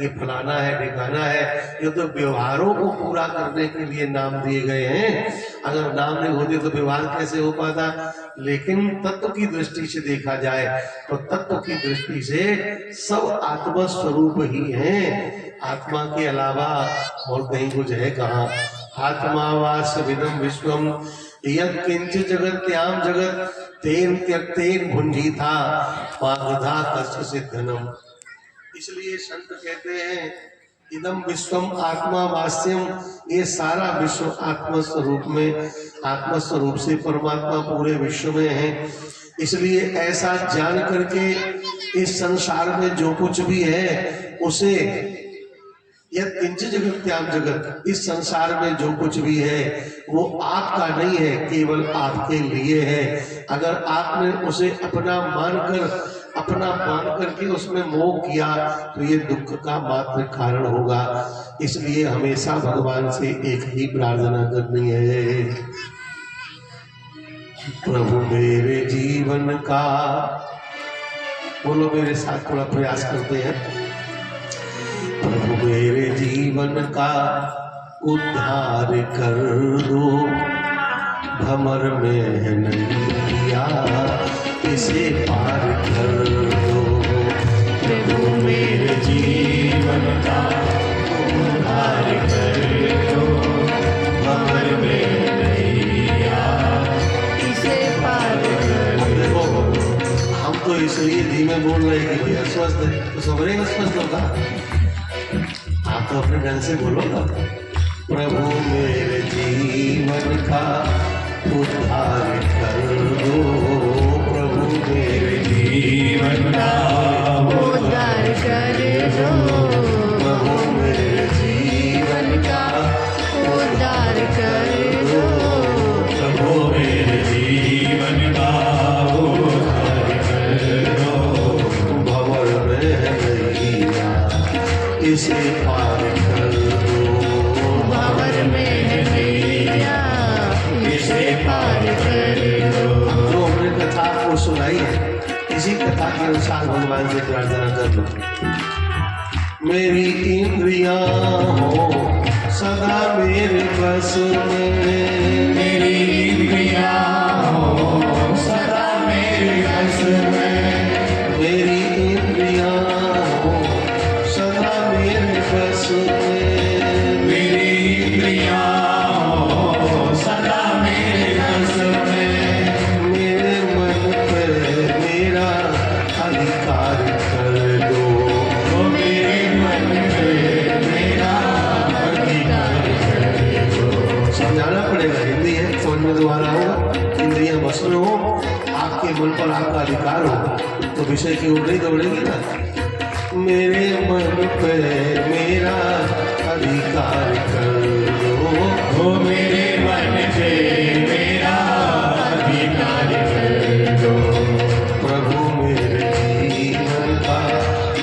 ये फलाना है, ढिकाना है। ये तो व्यवहारों को पूरा करने के लिए नाम दिए गए हैं। अगर नाम नहीं होते तो व्यवहार कैसे हो पाता? लेकिन तत्व की दृष्टि से देखा जाए तो तत्व की दृष्टि से सब आत्मा स्वरूप ही है, आत्मा के अलावा और कहीं कुछ है कहाँ? आत्मा वास विदम विश्वम यत् किंचित जगत्याम जगत तेन त्यक्तेन भुंजीथा पागधा कस्य सिद्धनम। इसलिए संत कहते हैं इदम विश्वम आत्मा वास्यम, ये सारा विश्व आत्मा स्वरूप में, आत्मा स्वरूप से परमात्मा पूरे विश्व में है। इसलिए ऐसा जान करके इस संसार में जो कुछ भी है उसे, यह किंचित जगत्याम जगत, इस संसार में जो कुछ भी है वो आपका नहीं है, केवल आपके लिए है। अगर आपने उसे अपना मान करके उसमें मोह किया तो ये दुख का मात्र कारण होगा। इसलिए हमेशा भगवान से एक ही प्रार्थना करनी है, प्रभु मेरे जीवन का, बोलो मेरे साथ थोड़ा प्रयास करते हैं, प्रभु मेरे जीवन का उद्धार कर दो, भंवर में नैया इसे पार कर दो। प्रभु मेरे जीवन का उद्धार कर दो, भंवर में नैया इसे पार कर दो। हम तो इसलिए धीमे बोल रहे हैं कि भैया स्वस्थ है तो सबरे स्वस्थ होगा, आप तो अपने ढंग से बोलो ना। प्रभु मेरे जीवन का उद्धार कर दो, प्रभु मेरे जीवन का उद्धार कर दो, प्रभु मेरे जीवन का उद्धार कर दो, प्रभु मेरे जीवन का उद्धार कर दो। भंवर में नैया इसे पार कर दो, भंवर में नैया इसे पार इसी कथा के अनुसार भगवान से प्रार्थना कर लो। मेरी इंद्रियां हो सदा मेरे बस में, मेरी इंद्रियां हो सदा मेरे बस में, मेरी इंद्रियां हो सदा मेरे बस में, मेरी इंद्रियां हो सदा मेरे बस में, मेरे मन पे मेरा अधिकार कर दो, ओ मेरे मन पे मेरा अधिकार कर दो। समझाना पड़ेगा। हिंदी है, समझ में दोबारा होगा। इंद्रियां बस में हो, आपके मन पर आपका अधिकार हो, तो विषय की ओर नहीं दौड़ेगी ना। मेरे मन पे मेरा अधिकार कर दो, ओ मेरे मन पे मेरा अधिकार कर दो। प्रभु मेरे जीवन का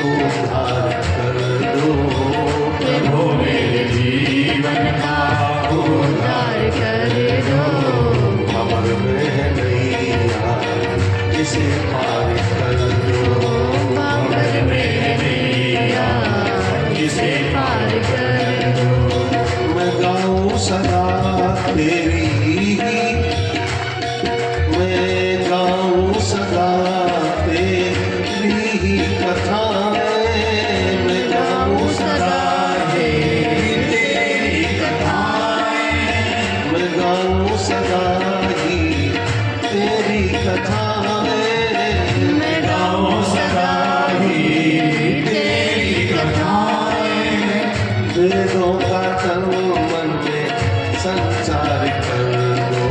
उद्धार कर दो, प्रभु मेरे जीवन का उद्धार कर दो। अमर में नैया इसे पार कर दो, अमर में नैया इसे पार कर दो। मैं गाऊं सदा तेरी ही, मैं गाऊं सदा तेरी ही कथाएं, मैं गाऊं सदा तेरी कथाएं, मैं गाऊं सदा ही तेरी कथाएं, मैं गाऊं सदा ही तेरी कथाएं, वेदों का तन मन में संचार कर दो,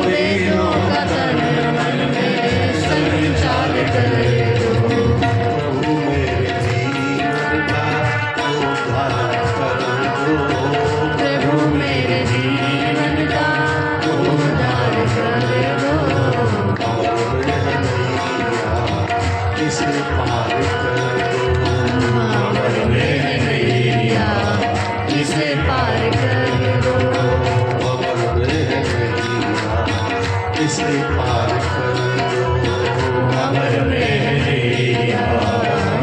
वेदों का तन मन में संचार कर दो। प्रभु मेरे जीवन का उद्धार कर दो, प्रभु मेरे जीवन का उद्धार कर दो। अमर में नैया इसे पार कर दो, अमर में नैया इसे पार कर दो। अमर में नैया इसे पार कर दो, अमर में नैया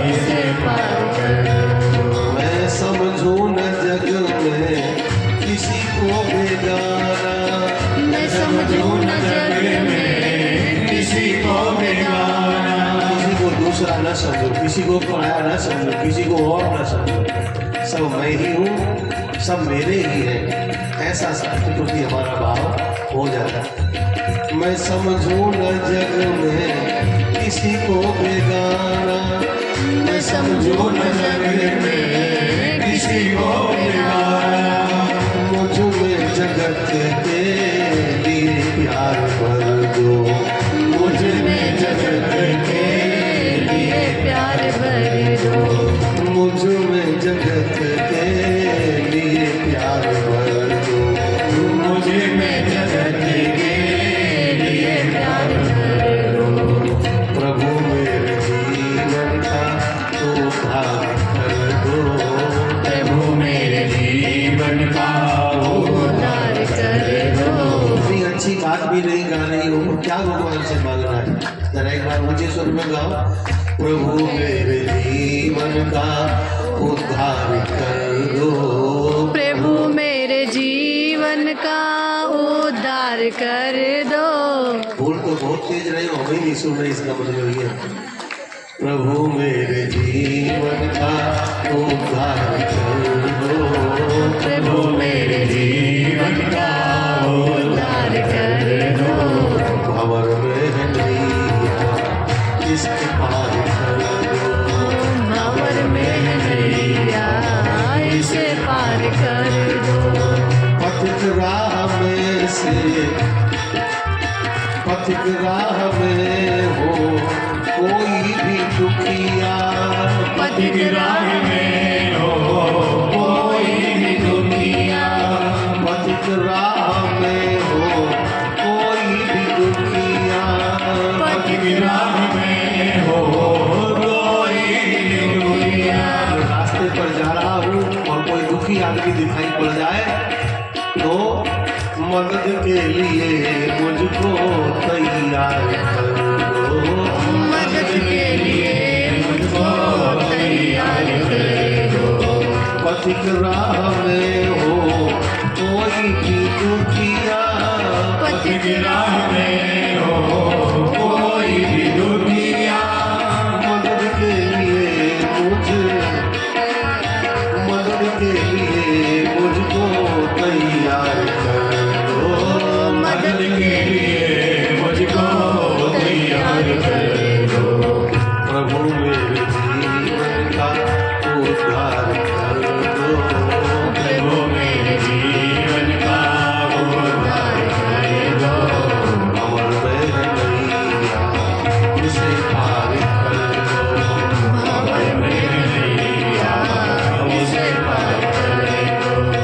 इसे पार कर दो। मैं समझूं न जग में किसी को बेगाना, मैं समझूं न जग में किसी को बेगाना, किसी को दूसरा न समझो, किसी को पराया न समझो, किसी को और न समझो, सब मैं ही हूँ, सब मेरे ही है, ऐसा शास्त्र प्रति हमारा भाव हो जाता है। मैं समझूं न जग में किसी को बेगाना, मैं समझूं न जग में किसी को बेगाना, मुझ में जगत के लिए प्यार भर दो, मुझ में जगत के लिए प्यार भर दो। मुझ में जगत के लिए प्यार भर दो, मुझे में जगत के लिए प्यार भर दो। प्रभु मेरे जीवन का उद्धार कर दो, प्रभु मेरे जीवन का उद्धार कर दो। इतनी अच्छी बात भी नहीं गा रही हो तो क्या भगवान से मांगना है। जरा एक बार मुझे सुर में गाओ, प्रभु मेरे जीवन का उद्धार कर दो, प्रभु मेरे जीवन का उद्धार कर दो। फूल तो बहुत तेज रहे हो, हमें नहीं सुन रहे, इसका मतलब ये प्रभु मेरे जीवन का उद्धार कर दो, प्रभु मेरे जीवन का उद्धार कर दो। भंवर में नैया इसके पार कर दो, भंवर में नैया इसे पार कर दो। पथिक राह में से पथिक राह में हो कोई भी दुखिया, पथिक राह में हो कोई भी दुनिया, पथिक राह में हो कोई भी दुखिया, पथिक राह में हो कोई भी दुनिया, रास्ते पर जा रहा हूँ और कोई दुखी आदमी दिखाई पड़ जाए तो मदद के लिए मुझको तैयार कर दो, मदद पथिक राह में हो कोई भी दुखिया, पथिक राह में हो कोई भी दुखिया, मदद के लिए मुझको तैयार कर दो, मदद के लिए मुझको तैयार कर दो। प्रभु मेरे जीवन का उद्धार कर दो, प्रभु मेरे जीवन का उद्धार कर दो। अमर में नैया उसे पार कर दो, अमर में नैया उसे पार कर दो।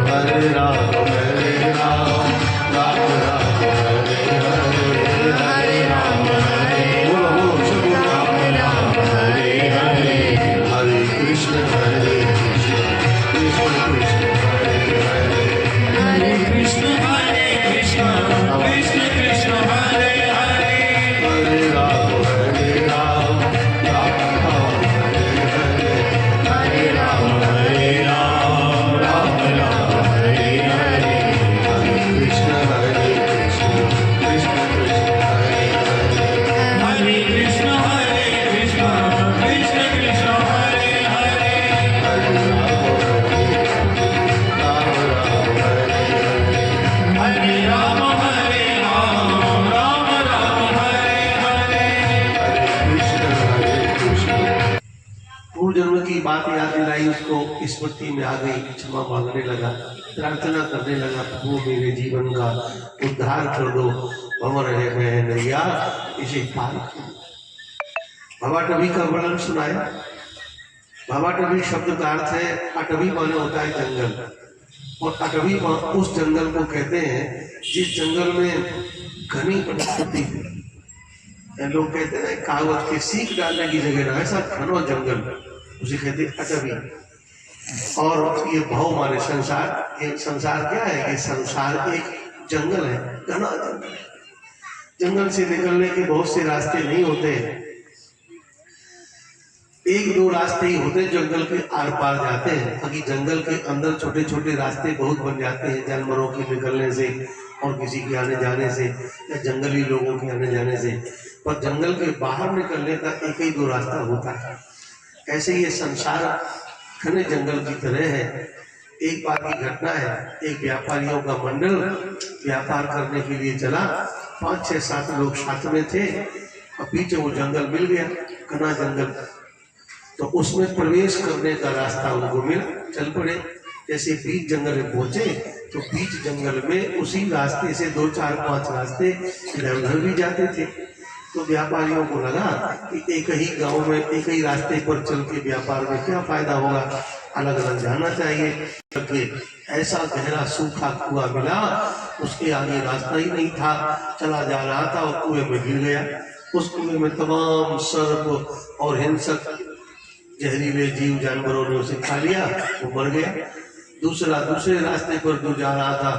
हरे राम राम राम हरे हरे, हरे राम बोलो बोलो सब राम हरे हरे, हरे कृष्ण कृष्ण कृष्ण हरे हरे, हरे कृष्ण कृष्ण कृष्ण हरे हरे, हरे राम राम राम हरे हरे, हरे राम राम हरे हरे, हरे कृष्ण कृष्ण कृष्ण हरे हरे, हरे कृष्ण कृष्ण कृष्ण हरे हरे, हरे राम राम राम हरे हरे, हरे राम हरे कृष्ण। पूर्व जन्म की बात याद दिलाई, उसको स्मृति में आ गई, क्षमा मांगने लगा, प्रार्थना करने लगा, प्रभु मेरे जीवन का उद्धार कर दो, भंवर रहे मैं नैया इसे पार कर दो। बाबा टबी का वर्णन सुनाया। बाबा टबी शब्द का अर्थ है, अटवी माने होता है जंगल, और अटवी उस जंगल को कहते हैं जिस जंगल में घनी वनस्पति है। लोग कहते हैं कहावत के सीख डालने की जगह ना, ऐसा घनो जंगल उसे कहते हैं अटवी। और ये भाव माने संसार, ये संसार क्या है? ये संसार एक जंगल है, घना जंगल। जंगल से निकलने के बहुत से रास्ते नहीं होते, एक दो रास्ते ही होते जंगल के आर पार जाते हैं। बाकी जंगल के अंदर छोटे छोटे रास्ते बहुत बन जाते हैं, जानवरों के निकलने से और किसी के आने जाने से या जंगली लोगों के आने जाने से। पर जंगल के बाहर निकलने का एक ही दो रास्ता होता है। ऐसे ये संसार घने जंगल की तरह है। एक बार की घटना है, एक व्यापारियों का मंडल व्यापार करने के लिए चला, 5 6 7 लोग साथ में थे, और पीछे वो जंगल मिल गया, घना जंगल। तो उसमें प्रवेश करने का रास्ता उनको मिला, चल पड़े। जैसे बीच जंगल में पहुंचे तो बीच जंगल में उसी रास्ते से 2 4 5 रास्ते इधर उधर भी जाते थे। तो व्यापारियों को लगा कि एक ही गांव में एक ही रास्ते पर चल के व्यापार में क्या फायदा होगा, अलग अलग जाना चाहिए। ऐसा गहरा सूखा कुआं मिला, उसके आगे रास्ता ही नहीं था, चला जा रहा था और कुएं में गिर गया। उस कुएं में तमाम सर्प और हिंसक जहरीले जीव जानवरों ने उसे खा लिया, वो मर गया। दूसरे रास्ते पर जो जा रहा था,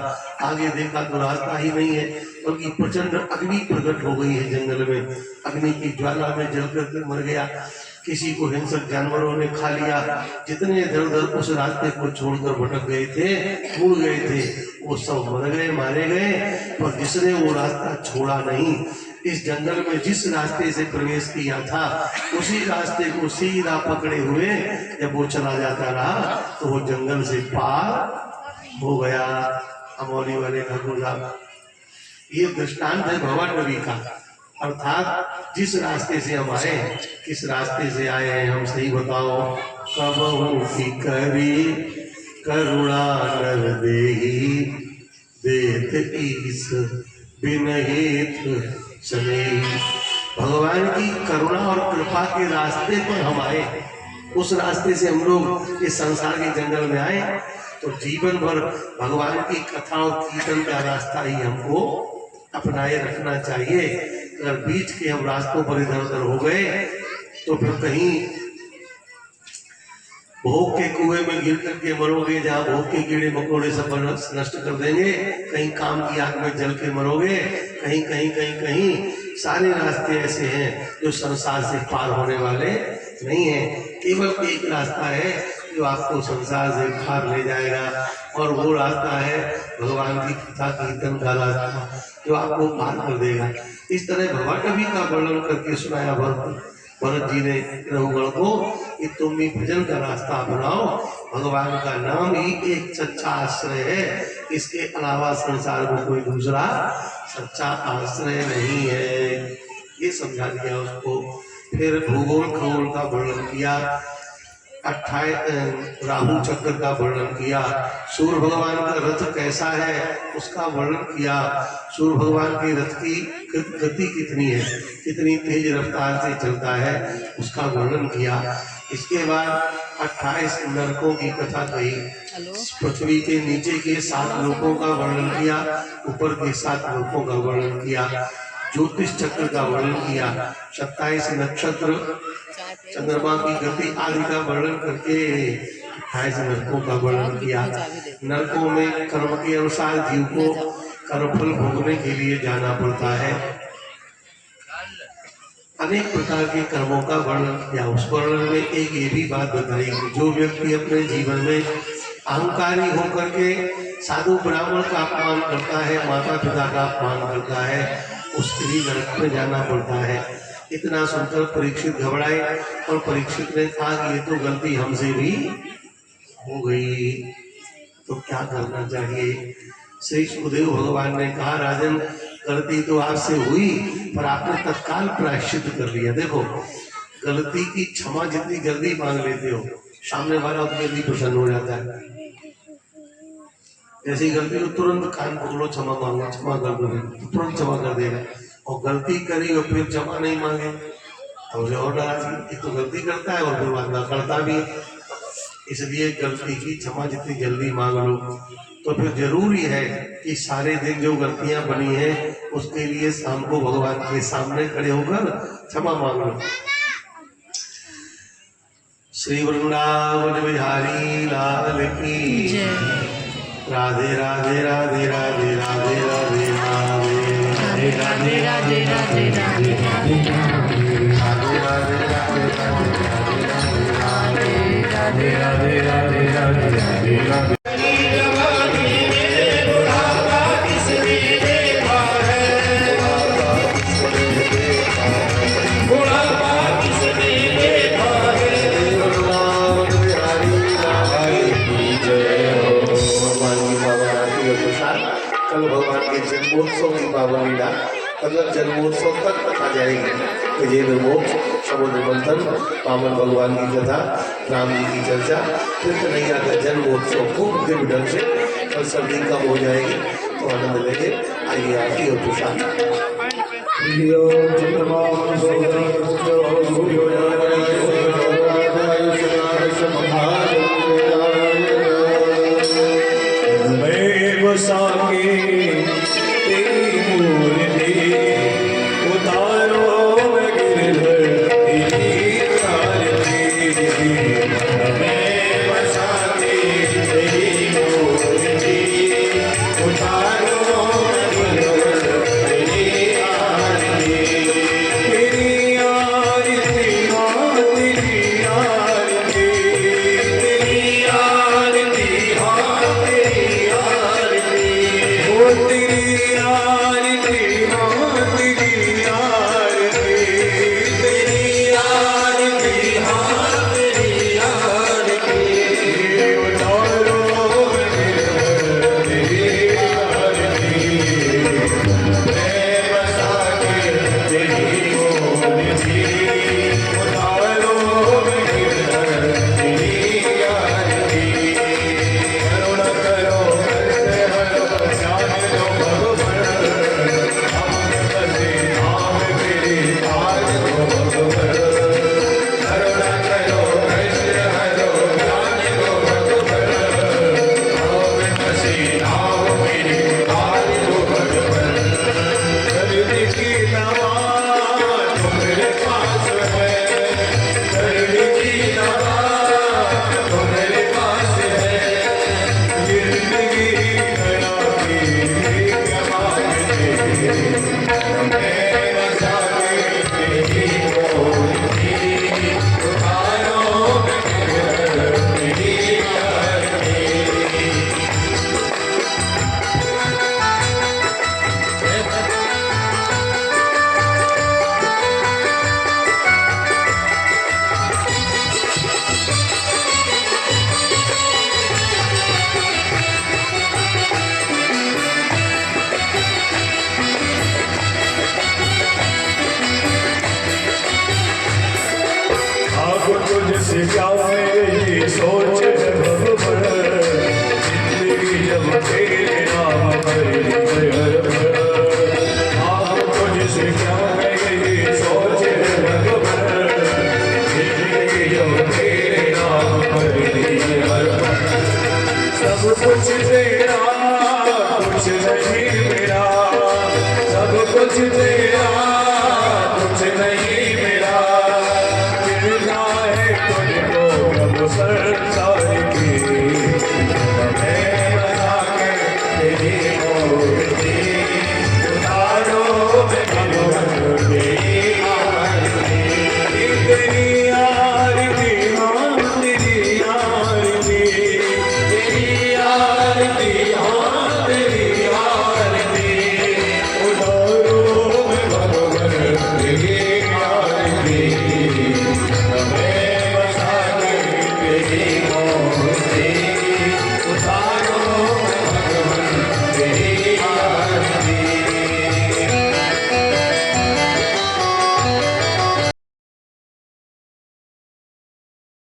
आगे देखा तो रास्ता ही नहीं है, बल्कि प्रचंड अग्नि प्रकट हो गई है जंगल में। अग्नि की ज्वाला में जल करके मर गया। किसी को हिंसक जानवरों ने खा लिया। जितने इधर उधर उस रास्ते को छोड़कर भटक गए थे, मुड़ गए थे, वो सब मर गए, मारे गए। पर जिसने वो रास्ता छोड़ा नहीं, इस जंगल में जिस रास्ते से प्रवेश किया था, उसी रास्ते को सीधा पकड़े हुए जब वो चला जाता रहा तो वो जंगल से पार हो गया। अमौली वाले ठाकुर साहब, ये दृष्टांत है भगवान नबी का। अर्थात जिस रास्ते से हम आए, किस रास्ते से आए हैं हम सही बताओ। कबहू की करी करुणा नर देही, देत ईस बिनहित सने। भगवान की करुणा और कृपा के रास्ते पर हम आए, उस रास्ते से हम लोग इस संसार के जंगल में आए। तो जीवन भर भगवान की कथा और कीर्तन का रास्ता ही हमको अपनाए रखना चाहिए। अगर बीच के हम रास्तों पर इधर उधर हो गए तो फिर कहीं भोग के कुएं में गिर करके मरोगे, जहाँ भोग के कीड़े मकोड़े सब नष्ट कर देंगे। कहीं काम की आग में जल के मरोगे, कहीं कहीं कहीं कहीं। सारे रास्ते ऐसे हैं जो संसार से पार होने वाले नहीं है। केवल एक रास्ता है, जो आपको संसार से बाहर ले जाएगा, और वो रास्ता है भगवान की कथा कीर्तन का रास्ता जो आपको पार कर देगा। इस तरह भगवान का वर्णन करके सुनाया भरत जी ने रघुगण को कि तुम भी भजन का रास्ता अपनाओ, भगवान का नाम ही एक सच्चा आश्रय है, इसके अलावा संसार में कोई दूसरा सच्चा आश्रय नहीं है। ये समझा दिया उसको। फिर भूगोल खगोल का वर्णन किया, 28 राहु चक्र का वर्णन किया, सूर्य भगवान का रथ कैसा है उसका वर्णन किया, सूर्य भगवान के रथ की गति कितनी है, कितनी तेज रफ्तार से चलता है उसका वर्णन किया। इसके बाद 28 नरकों की कथा कही, पृथ्वी के नीचे के 7 लोकों का वर्णन किया, ऊपर के 7 लोकों का वर्णन किया, ज्योतिष चक्र का वर्णन किया, 27 नक्षत्र, चंद्रमा की गति आदि का वर्णन करके 28 नरकों का वर्णन किया। नरकों में कर्म के अनुसार जीव को कर्मफल भोगने के लिए जाना पड़ता है। अनेक प्रकार के कर्मों का वर्णन किया। उस वर्णन में एक ये भी बात बताई कि जो व्यक्ति अपने जीवन में अहंकारी होकर के साधु ब्राह्मण का अपमान करता है, माता पिता का अपमान करता है, उसके लिए नरक में जाना पड़ता है। इतना सुनकर परीक्षित घबराए और परीक्षित ने कहा कि ये तो गलती हमसे भी हो गई, तो क्या करना चाहिए। श्री सुखदेव भगवान ने कहा, राजन गलती तो आपसे हुई पर आपने तत्काल प्रायश्चित कर लिया। देखो गलती की क्षमा जितनी जल्दी मांग लेते हो, सामने वाला उतनी जल्दी प्रसन्न हो जाता है। जैसी गलती तो तुरंत कान पकड़ो, क्षमा मांगो, क्षमा कर दो, तुरंत क्षमा कर देगा। और गलती करी और फिर क्षमा नहीं मांगे तो उसे और नाराजगी। एक तो गलती करता है और फिर बाद में करता भी है। इसलिए गलती की क्षमा जितनी जल्दी मांग लो। तो फिर जरूरी है कि सारे दिन जो गलतियां बनी है उसके लिए शाम को भगवान के सामने खड़े होकर क्षमा मांग लो। श्री वृंदावन बिहारी लाल की राधे राधे राधे राधे राधे राधे राधे राधे राधे राधे राधे राधे राधे राधे राधे राधे। कल भगवान के जन्मोत्सव की पावन लीला, अगर जन्मोत्सव तक कथा जाएगी तो ये मोक्ष, समुद्र मंथन, पावन भगवान की कथा, राम जी की चर्चा, फिर कन्हैया का जन्मोत्सव खूब दिव्य ढंग से कल सर्दी कम हो जाएगी तो आनंद लेंगे। आइए आरती और प्रसाद। सोच है भगवान जिंदगी जब तेरे नाम पर आपको जिसे क्या है यही सोच है भगवान जिंदगी जब तेरे नाम पर सब कुछ तेरा कुछ नहीं मेरा